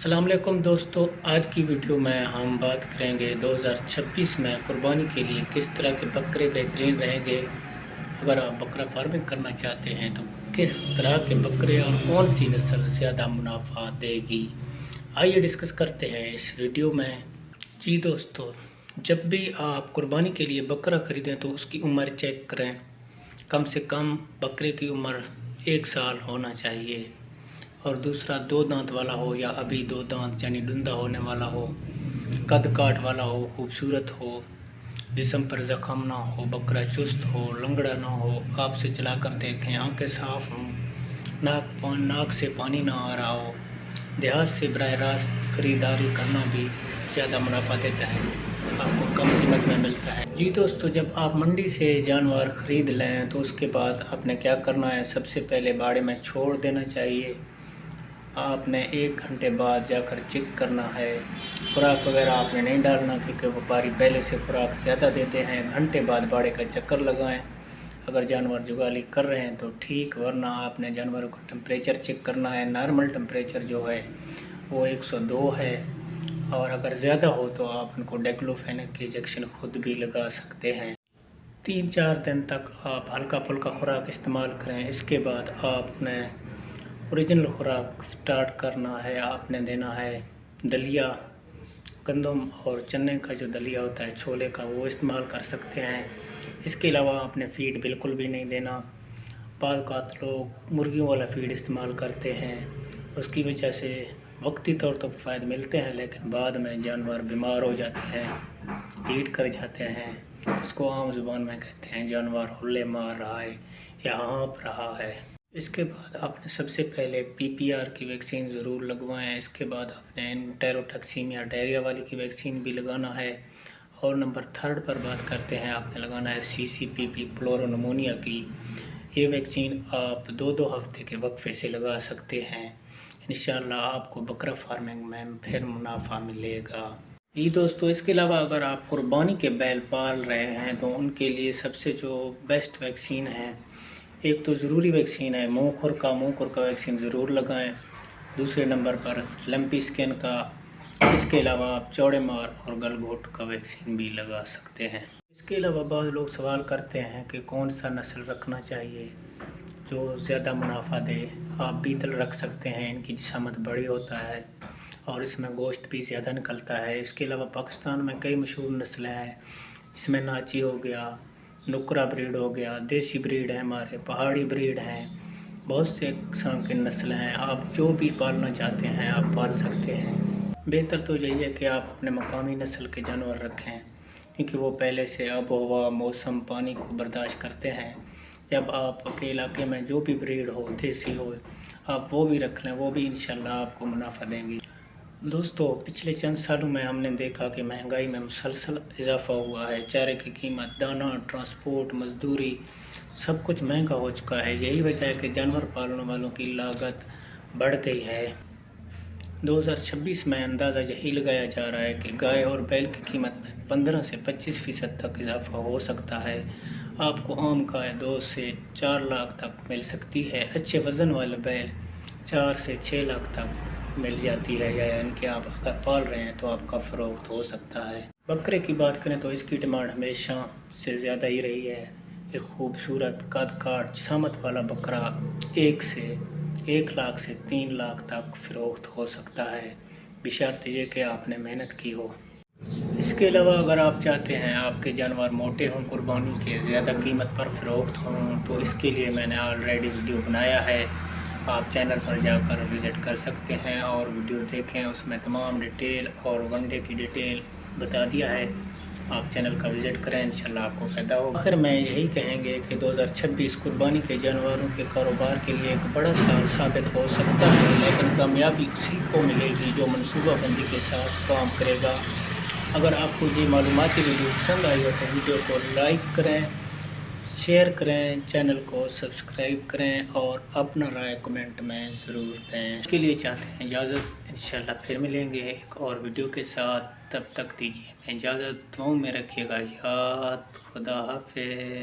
अस्सलाम वालेकुम दोस्तों, आज की वीडियो में हम बात करेंगे 2026 में कुर्बानी के लिए किस तरह के बकरे बेहतरीन रहेंगे। अगर आप बकरा फार्मिंग करना चाहते हैं तो किस तरह के बकरे और कौन सी नस्ल ज़्यादा मुनाफा देगी, आइए डिस्कस करते हैं इस वीडियो में। जी दोस्तों, जब भी आप कुर्बानी के लिए बकरा ख़रीदें तो उसकी उम्र चेक करें। कम से कम बकरे की उम्र 1 साल होना चाहिए और दूसरा 2 दांत वाला हो या अभी 2 दांत यानी डुंदा होने वाला हो, कद काठ वाला हो, खूबसूरत हो, जिस्म पर ज़ख़म ना हो, बकरा चुस्त हो, लंगड़ा ना हो, आपसे चला कर देखें, आंखें साफ़ हों, नाक से पानी ना आ रहा हो। देहात से बराह रास्त ख़रीदारी करना भी ज़्यादा मुनाफा देता है, आपको कम कीमत में मिलता है। जी दोस्तों, जब आप मंडी से जानवर ख़रीद लें तो उसके बाद आपने क्या करना है, सबसे पहले बाड़े में छोड़ देना चाहिए। आपने 1 घंटे बाद जाकर चेक करना है। खुराक वगैरह आपने नहीं डालना क्योंकि व्यापारी पहले से खुराक ज़्यादा देते हैं। घंटे बाद बाड़े का चक्कर लगाएं। अगर जानवर जुगाली कर रहे हैं तो ठीक, वरना आपने जानवरों का टेम्परेचर चेक करना है। नॉर्मल टेम्परेचर जो है वो 102 है और अगर ज़्यादा हो तो आप उनको डाइक्लोफेनेक की इंजेक्शन खुद भी लगा सकते हैं। 3-4 दिन तक आप हल्का फुल्का खुराक इस्तेमाल करें। इसके बाद आपने ओरिजिनल खुराक स्टार्ट करना है। आपने देना है दलिया, गंदम और चने का जो दलिया होता है, छोले का, वो इस्तेमाल कर सकते हैं। इसके अलावा आपने फ़ीड बिल्कुल भी नहीं देना। बाज़ लोग मुर्गियों वाला फ़ीड इस्तेमाल करते हैं, उसकी वजह से वक्ती तौर पर फ़ायदे मिलते हैं लेकिन बाद में जानवर बीमार हो जाते हैं, हीट कर जाते हैं। इसको आम ज़ुबान में कहते हैं जानवर हुल्ले मार रहा है या हाँफ रहा है। इसके बाद आपने सबसे पहले PPR की वैक्सीन ज़रूर लगवाएं। इसके बाद आपने एंटेरोटॉक्सिन या डायरिया वाली की वैक्सीन भी लगाना है। और नंबर 3 पर बात करते हैं, आपने लगाना है CCPP फ्लोरोनमोनिया की। ये वैक्सीन आप 2-2 हफ्ते के वक्फे से लगा सकते हैं। इंशाल्लाह आपको बकरा फार्मिंग में फिर मुनाफा मिलेगा। जी दोस्तों, इसके अलावा अगर आप कुर्बानी के बैल पाल रहे हैं तो उनके लिए सबसे जो बेस्ट वैक्सीन है, एक तो ज़रूरी वैक्सीन है मुँह खुर का वैक्सीन ज़रूर लगाएं। दूसरे नंबर पर लंपी स्किन का। इसके अलावा आप चौड़े मार और गलघोंट का वैक्सीन भी लगा सकते हैं। इसके अलावा बहुत लोग सवाल करते हैं कि कौन सा नस्ल रखना चाहिए जो ज़्यादा मुनाफा दे। आप बीतल रख सकते हैं, इनकी जिसामत बड़ी होता है और इसमें गोश्त भी ज़्यादा निकलता है। इसके अलावा पाकिस्तान में कई मशहूर नस्लें हैं, जिसमें नाची हो गया, नुकरा ब्रीड हो गया, देसी ब्रीड है, हमारे पहाड़ी ब्रीड हैं, बहुत से किस्म के नस्ल हैं। आप जो भी पालना चाहते हैं आप पाल सकते हैं। बेहतर तो यही है कि आप अपने मकामी नस्ल के जानवर रखें क्योंकि वो पहले से आब हवा, मौसम, पानी को बर्दाश्त करते हैं। जब आपके इलाके में जो भी ब्रीड हो, देसी हो, आप वो भी रख लें, वो भी इंशाल्लाह आपको मुनाफा देंगी। दोस्तों, पिछले चंद सालों में हमने देखा कि महंगाई में मुसलसल इजाफ़ा हुआ है। चारे की कीमत, दाना, ट्रांसपोर्ट, मजदूरी, सब कुछ महंगा हो चुका है। यही वजह है कि जानवर पालने वालों की लागत बढ़ गई है। 2026 में अंदाज़ा यही लगाया जा रहा है कि गाय और बैल की कीमत में 15 से 25% तक इजाफ़ा हो सकता है। आपको आम गाय 2 से 4 लाख तक मिल सकती है। अच्छे वज़न वाले बैल 4 से 6 लाख तक मिल जाती है, या इनके आप अगर पाल रहे हैं तो आपका फ़रोख्त हो सकता है। बकरे की बात करें तो इसकी डिमांड हमेशा से ज़्यादा ही रही है। एक खूबसूरत कद काठ जिसामत वाला बकरा 1 लाख से 3 लाख तक फ़रोख्त हो सकता है, बशर्ते ये कि आपने मेहनत की हो। इसके अलावा अगर आप चाहते हैं आपके जानवर मोटे हों, कुर्बानी के ज़्यादा कीमत पर फ़रोख्त हों, तो इसके लिए मैंने ऑलरेडी वीडियो बनाया है। आप चैनल पर जाकर विज़िट कर सकते हैं और वीडियो देखें, उसमें तमाम डिटेल और वनडे की डिटेल बता दिया है। आप चैनल का विज़िट करें, इंशाल्लाह आपको फ़ायदा होगा। आखिर में यही कहेंगे कि 2026 कुर्बानी के जानवरों के कारोबार के लिए एक बड़ा साल साबित हो सकता है, लेकिन कामयाबी उसी को मिलेगी जो मनसूबाबंदी के साथ काम करेगा। अगर आपको ये मालूमाती वीडियो पसंद आई हो तो वीडियो को लाइक करें, शेयर करें, चैनल को सब्सक्राइब करें और अपना राय कमेंट में ज़रूर दें। इसके लिए चाहते हैं इजाज़त, इंशाल्लाह फिर मिलेंगे एक और वीडियो के साथ। तब तक दीजिए इजाज़त, दुआओं में रखिएगा याद। खुदा हाफिज़।